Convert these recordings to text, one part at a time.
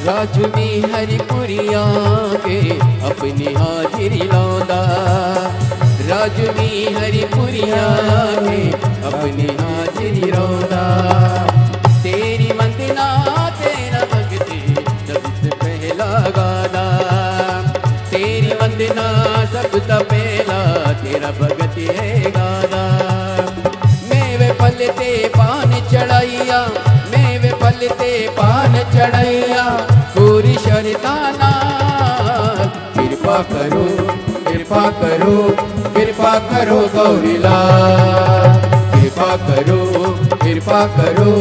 राजू में हरिपुरिया के अपनी हाजिरी लौंदा, राजू में हरिपुरिया के अपनी हाजिरी लौंदा। तेरी वंदना तेरा भक्ति सबसे पहला गाना, तेरी वंदना सबसे पहला तेरा भक्ति है गाना। मेवे पलते पान चढ़ाइया, मेवे पलते पान चढ़ाइया, पूरी शरदाना। कृपा करो कृपा करो कृपा करो गौरीलाल, कृपा करो कृपा करो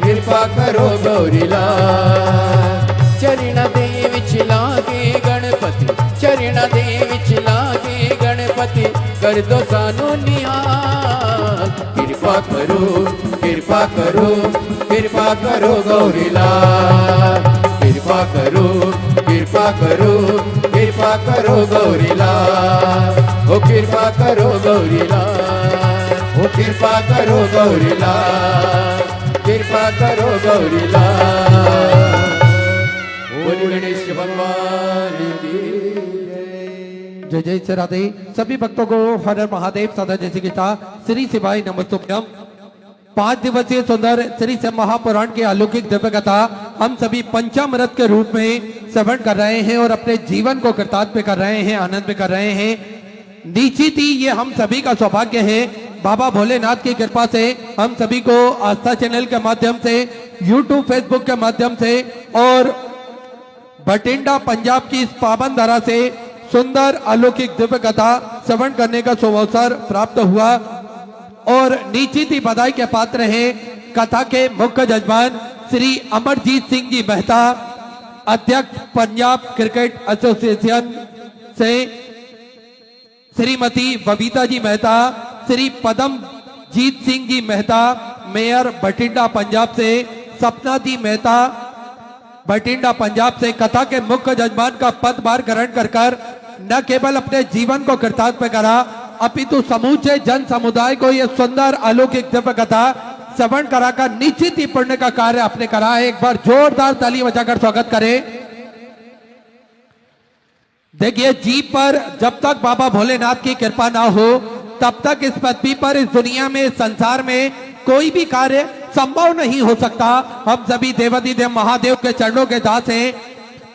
कृपा करो गौरीलाल। चरण दे विच लागे गणपति, चरण दे विच लागे गणपति, कर दो सानू निहाल। कृपा करो कृपा करो कृपा करो गौरीलाल, कृपा करो कृपा करो कृपा करो गौरीलाल। ओ कृपा करो गौरीलाल, ओ कृपा करो गौरीलाल, कृपा करो गौरीलाल। बोल गणेश भगवान की जय जय श्री राधे। सभी भक्तों को हर हर महादेव सदा जैसी गीता श्री शिवाय नमस्तुभ्यम। 5 दिवसीय सुंदर श्री शिव महापुराण की अलौकिक दिव्य कथा हम सभी पंचामृत के रूप में श्रवण कर रहे हैं और अपने जीवन को कृतार्थ कर रहे हैं, आनंद में कर रहे हैं। निश्चित ही ये हम सभी का सौभाग्य है। बाबा भोलेनाथ की कृपा से हम सभी को आस्था चैनल के माध्यम से, यूट्यूब फेसबुक के माध्यम से और बठिंडा पंजाब की इस पावन धरा से सुंदर अलौकिक दिव्य कथा श्रवण करने का सुअवसर प्राप्त हुआ और निश्चित ही बधाई के पात्र हैं कथा के मुख्य जजमान श्री अमरजीत सिंह जी मेहता, अध्यक्ष पंजाब क्रिकेट एसोसिएशन से, श्रीमती बबीता जी मेहता, श्री पदमजीत सिंह जी मेहता मेयर बठिंडा पंजाब से, सपना जी मेहता बठिंडा पंजाब से कथा के मुख्य जजमान का पदभार ग्रहण कर न केवल अपने जीवन को कृतार्थ में करा अपितु समूचे जन समुदाय को यह सुंदर अलौकिक दिव्य कथा श्रवण कराकर निश्चित ही पुण्य का कार्य आपने करा है। एक बार जोरदार ताली बजाकर स्वागत करें। देखिए, जीव पर जब तक बाबा भोलेनाथ की कृपा ना हो तब तक इस पृथ्वी पर, इस दुनिया में, इस संसार में कोई भी कार्य संभव नहीं हो सकता। हम सभी देवाधिदेव महादेव के चरणों के दास हैं,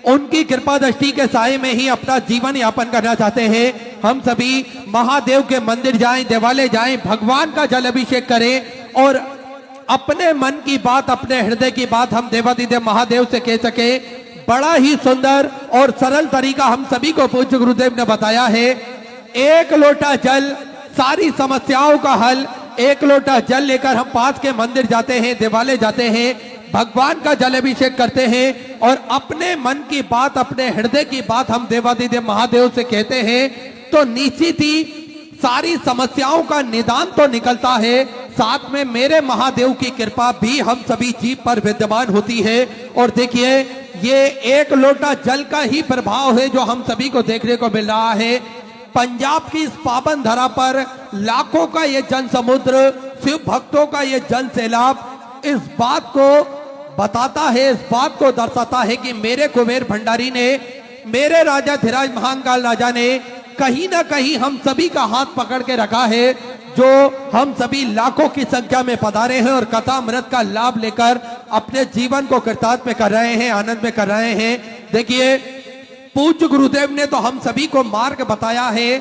उनकी कृपा दृष्टि के साये में ही अपना जीवन यापन करना चाहते हैं। हम सभी महादेव के मंदिर जाएं, देवालय जाएं, भगवान का जल अभिषेक करें और अपने मन की बात, अपने हृदय की बात हम देवाधिदेव महादेव से कह सके। बड़ा ही सुंदर और सरल तरीका हम सभी को पूज्य गुरुदेव ने बताया है। एक लोटा जल सारी समस्याओं का हल। एक लोटा जल लेकर हम पास के मंदिर जाते हैं, देवालय जाते हैं, भगवान का जल अभिषेक करते हैं और अपने मन की बात, अपने हृदय की बात हम देवाधिदेव महादेव से कहते हैं तो निश्चित ही सारी समस्याओं का निदान तो निकलता है। साथ में मेरे महादेव की कृपा भी हम सभी जीव पर विद्यमान होती है। और देखिए, ये एक लोटा जल का ही प्रभाव है जो हम सभी को देखने को मिल रहा है। पंजाब की इस पावन धरा पर लाखों का ये जन समुद्र, शिव भक्तों का ये जन सैलाब इस बात को बताता है, इस बात को दर्शाता है कि मेरे कुबेर भंडारी ने, मेरे राजा धीराज महाकाल राजा ने कहीं ना कहीं हम सभी का हाथ पकड़ के रखा है, जो हम सभी लाखों की संख्या में पधारे हैं और कथा अमृत का लाभ लेकर अपने जीवन को कृतार्थ में कर रहे हैं, आनंद में कर रहे हैं। देखिए, पूज्य गुरुदेव ने तो हम सभी को मार्ग बताया है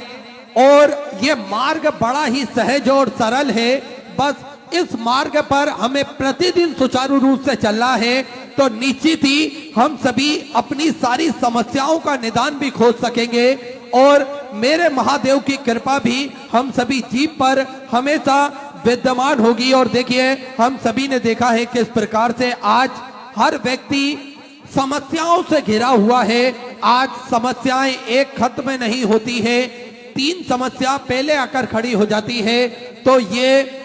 और ये मार्ग बड़ा ही सहज और सरल है। बस इस मार्ग पर हमें प्रतिदिन सुचारू रूप से चलना है तो निश्चित ही हम सभी अपनी सारी समस्याओं का निदान भी खोज सकेंगे और मेरे महादेव की कृपा भी हम सभी जीव पर हमेशा विद्यमान होगी। और देखिए, हम सभी ने देखा है किस प्रकार से आज हर व्यक्ति समस्याओं से घिरा हुआ है। आज समस्याएं एक खत्म नहीं होती है, 3 समस्या पहले आकर खड़ी हो जाती है। तो ये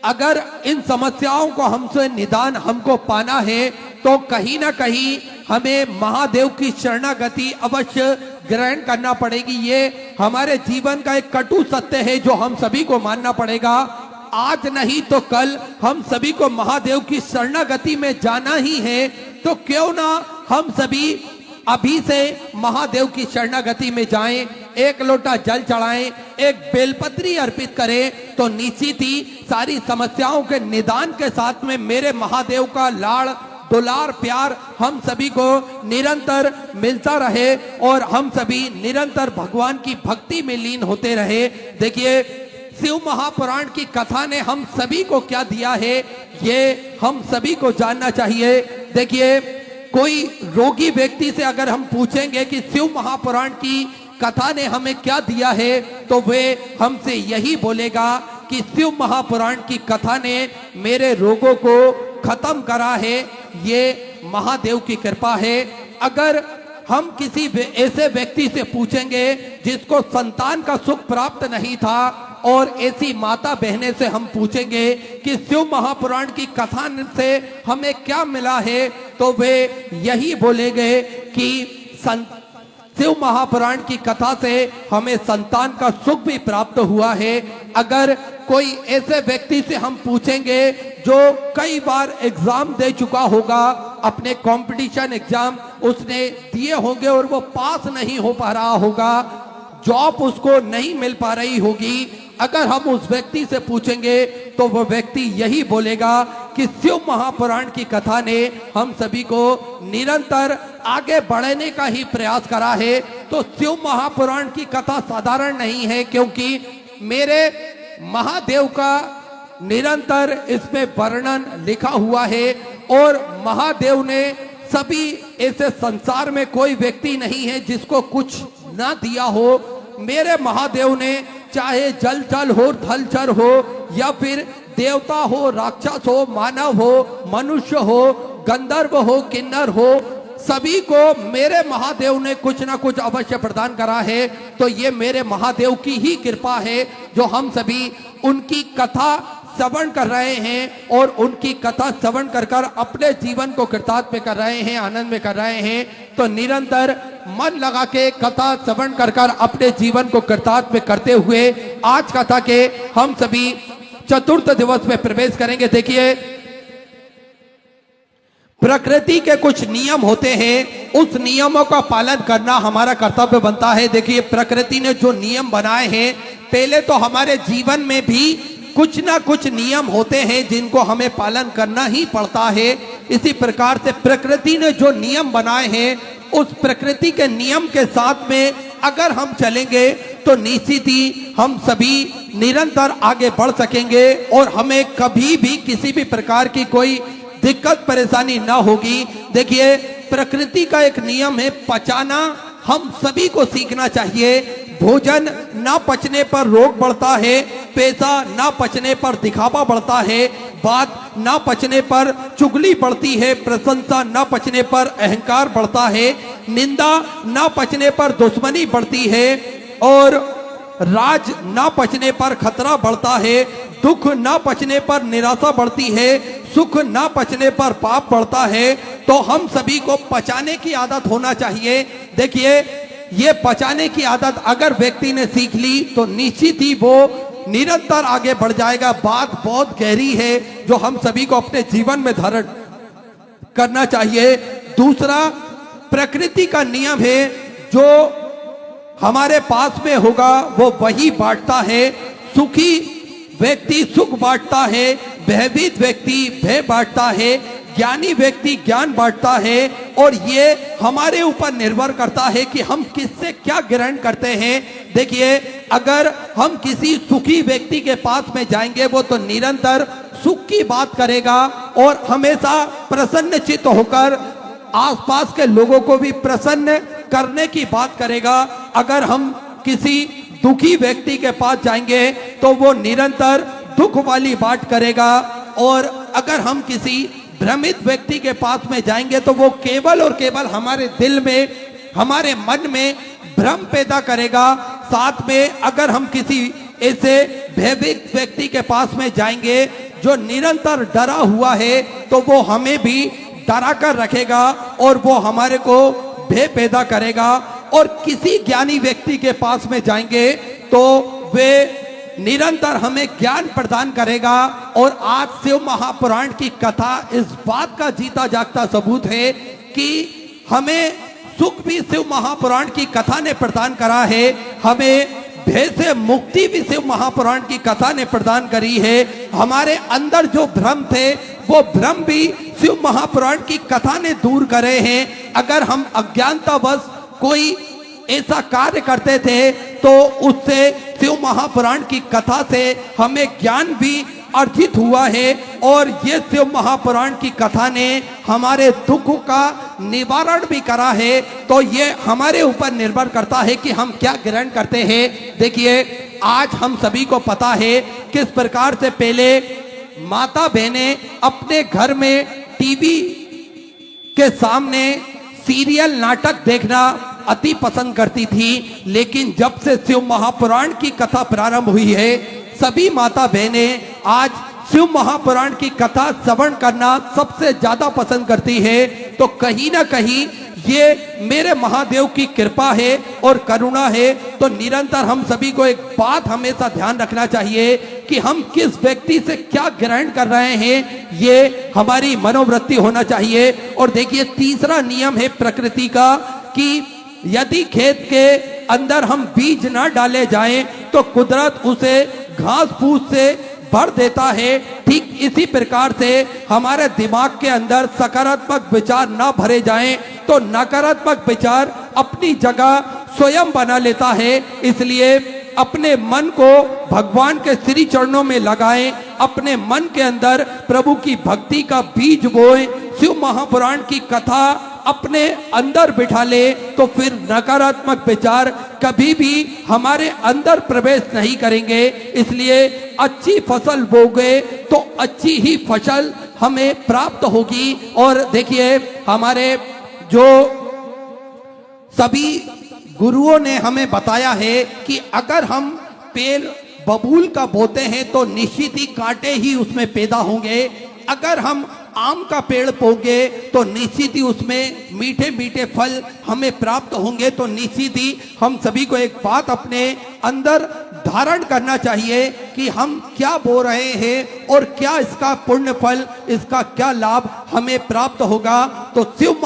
अगर इन समस्याओं को हमसे निदान हमको पाना है तो कहीं ना कहीं हमें महादेव की शरणागति अवश्य ग्रहण करना पड़ेगी। ये हमारे जीवन का एक कटु सत्य है जो हम सभी को मानना पड़ेगा। आज नहीं तो कल हम सभी को महादेव की शरणागति में जाना ही है, तो क्यों ना हम सभी अभी से महादेव की शरणागति में जाएं, एक लोटा जल चढ़ाएं, एक बेलपत्री अर्पित करें, तो निश्चित ही सारी समस्याओं के निदान के साथ में मेरे महादेव का लाड़ दुलार प्यार हम सभी को निरंतर मिलता रहे और हम सभी निरंतर भगवान की भक्ति में लीन होते रहे। देखिए, शिव महापुराण की कथा ने हम सभी को क्या दिया है, ये हम सभी को जानना चाहिए। देखिए, कोई रोगी व्यक्ति से अगर हम पूछेंगे कि शिव महापुराण की कथा ने हमें क्या दिया है, तो वे हमसे यही बोलेगा कि शिव महापुराण की कथा ने मेरे रोगों को खत्म करा है, ये महादेव की कृपा है। अगर हम किसी ऐसे व्यक्ति से पूछेंगे जिसको संतान का सुख प्राप्त नहीं था और ऐसी माता बहने से हम पूछेंगे कि शिव महापुराण की कथा से हमें क्या मिला है, तो वे यही बोलेंगे कि शिव महापुराण की कथा से हमें संतान का सुख भी प्राप्त हुआ है। अगर कोई ऐसे व्यक्ति से हम पूछेंगे जो कई बार एग्जाम दे चुका होगा, अपने कंपटीशन एग्जाम उसने दिए होंगे और वो पास नहीं हो पा रहा होगा, जॉब उसको नहीं मिल पा रही होगी, अगर हम उस व्यक्ति से पूछेंगे तो वह व्यक्ति यही बोलेगा कि शिव महापुराण की कथा ने हम सभी को निरंतर आगे बढ़ने का ही प्रयास करा है। तो शिव महापुराण की कथा साधारण नहीं है, क्योंकि मेरे महादेव का निरंतर इसमें वर्णन लिखा हुआ है और महादेव ने सभी ऐसे संसार में कोई व्यक्ति नहीं है जिसको कुछ ना दिया हो। मेरे महादेव ने चाहे जल चल हो, थल चल हो, या फिर देवता हो, राक्षस हो, मानव हो, मनुष्य हो, गंधर्व हो, किन्नर हो, सभी को मेरे महादेव ने कुछ ना कुछ अवश्य प्रदान करा है। तो ये मेरे महादेव की ही कृपा है जो हम सभी उनकी कथा श्रवण कर रहे हैं और उनकी कथा श्रवण कर कर अपने जीवन को कृतार्थ में कर रहे हैं, आनंद में कर रहे हैं। तो निरंतर मन लगा के कथा श्रवण कर कर अपने जीवन को कृतार्थ में करते हुए आज कथा के हम सभी चतुर्थ दिवस में प्रवेश करेंगे। देखिए, प्रकृति के कुछ नियम होते हैं, उस नियमों का पालन करना हमारा कर्तव्य बनता है। देखिए, प्रकृति ने जो नियम बनाए हैं, पहले तो हमारे जीवन में भी कुछ ना कुछ नियम होते हैं जिनको हमें पालन करना ही पड़ता है। इसी प्रकार से प्रकृति ने जो नियम बनाए हैं, उस प्रकृति के नियम के साथ में अगर हम चलेंगे तो निश्चित ही हम सभी निरंतर आगे बढ़ सकेंगे और हमें कभी भी किसी भी प्रकार की कोई दिक्कत परेशानी ना होगी। देखिए, प्रकृति का एक नियम है पचाना, हम सभी को सीखना चाहिए। भोजन ना पचने पर रोग बढ़ता है, पैसा ना पचने पर दिखावा बढ़ता है, बात ना पचने पर चुगली बढ़ती है, प्रशंसा ना पचने पर अहंकार बढ़ता है, निंदा ना पचने पर दुश्मनी बढ़ती है और राज ना पचने पर खतरा बढ़ता है, दुख ना पचने पर निराशा बढ़ती है, सुख ना पचने पर पाप बढ़ता है। तो हम सभी को पचाने की आदत होना चाहिए। देखिए, ये पचाने की आदत अगर व्यक्ति ने सीख ली तो निश्चित ही वो निरंतर आगे बढ़ जाएगा। बात बहुत गहरी है जो हम सभी को अपने जीवन में धारण करना चाहिए। दूसरा, प्रकृति का नियम है जो हमारे पास में होगा वो वही बांटता है। सुखी व्यक्ति सुख बांटता है, भयभीत व्यक्ति भय बांटता है, ज्ञानी व्यक्ति ज्ञान बांटता है। और ये हमारे ऊपर निर्भर करता है कि हम किससे क्या ग्रहण करते हैं। देखिए, अगर हम किसी सुखी व्यक्ति के पास में जाएंगे, वो तो निरंतर सुख की बात करेगा और हमेशा प्रसन्न चित्त होकर आसपास के लोगों को भी प्रसन्न करने की बात करेगा। अगर हम किसी दुखी व्यक्ति के पास जाएंगे तो वो निरंतर दुख वाली बात करेगा और अगर हम किसी भ्रमित व्यक्ति के पास में जाएंगे तो वो केवल और केवल हमारे दिल में, हमारे मन में भ्रम पैदा करेगा। साथ में अगर हम किसी ऐसे भयभीत व्यक्ति के पास में जाएंगे जो निरंतर डरा हुआ है तो वो हमें भी डरा कर रखेगा और वो हमारे को भय पैदा करेगा। और किसी ज्ञानी व्यक्ति के पास में जाएंगे तो वे निरंतर हमें ज्ञान प्रदान करेगा। और आज शिव महापुराण की कथा इस बात का जीता जागता सबूत है कि हमें सुख भी शिव महापुराण की कथा ने प्रदान करा है, हमें भय से मुक्ति भी शिव महापुराण की कथा ने प्रदान करी है। हमारे अंदर जो भ्रम थे वो भ्रम भी शिव महापुराण की कथा ने दूर करे हैं। अगर हम अज्ञानतावश कोई ऐसा कार्य करते थे तो उससे शिव महापुराण की कथा से हमें ज्ञान भी अर्जित हुआ है, और ये शिव महापुराण की कथा ने हमारे दुख का निवारण भी करा है। तो ये हमारे ऊपर निर्भर करता है कि हम क्या ग्रहण करते हैं। देखिए, आज हम सभी को पता है किस प्रकार से पहले माता बहनें अपने घर में टीवी के सामने सीरियल नाटक देखना अति पसंद करती थी, लेकिन जब से शिव महापुराण की कथा प्रारंभ हुई है, सभी माता बहनें आज शिव महापुराण की कथा श्रवण करना सबसे ज्यादा पसंद करती है। तो कहीं ना कहीं ये मेरे महादेव की कृपा है और करुणा है। तो निरंतर हम सभी को एक बात हमेशा ध्यान रखना चाहिए कि हम किस व्यक्ति से क्या ग्रहण कर रहे हैं, ये हमारी मनोवृत्ति होना चाहिए। और देखिए, तीसरा नियम है प्रकृति का कि यदि खेत के अंदर हम बीज ना डाले जाएं तो कुदरत उसे घास फूस से भर देता है। ठीक इसी प्रकार से हमारे दिमाग के अंदर सकारात्मक विचार ना भरे जाएं तो नकारात्मक विचार अपनी जगह स्वयं बना लेता है। इसलिए अपने मन को भगवान के श्री चरणों में लगाएं, अपने मन के अंदर प्रभु की भक्ति का बीज बोएं, शिव महापुराण की कथा अपने अंदर बिठा ले, तो फिर नकारात्मक विचार कभी भी हमारे अंदर प्रवेश नहीं करेंगे। इसलिए अच्छी फसल बोगे तो अच्छी ही फसल हमें प्राप्त होगी। और देखिए, हमारे जो सभी गुरुओं ने हमें बताया है कि अगर हम पेड़ बबूल का बोते हैं तो निश्चित ही कांटे ही उसमें पैदा होंगे। अगर हम आम का पेड़ बोगे तो निश्चित ही उसमें मीठे मीठे फल हमें प्राप्त होंगे। तो निश्चित ही हम सभी को एक बात अपने अंदर धारण करना चाहिए कि हम क्या बो रहे हैं और क्या इसका पुण्य फल, इसका क्या लाभ हमें प्राप्त होगा। तो शिव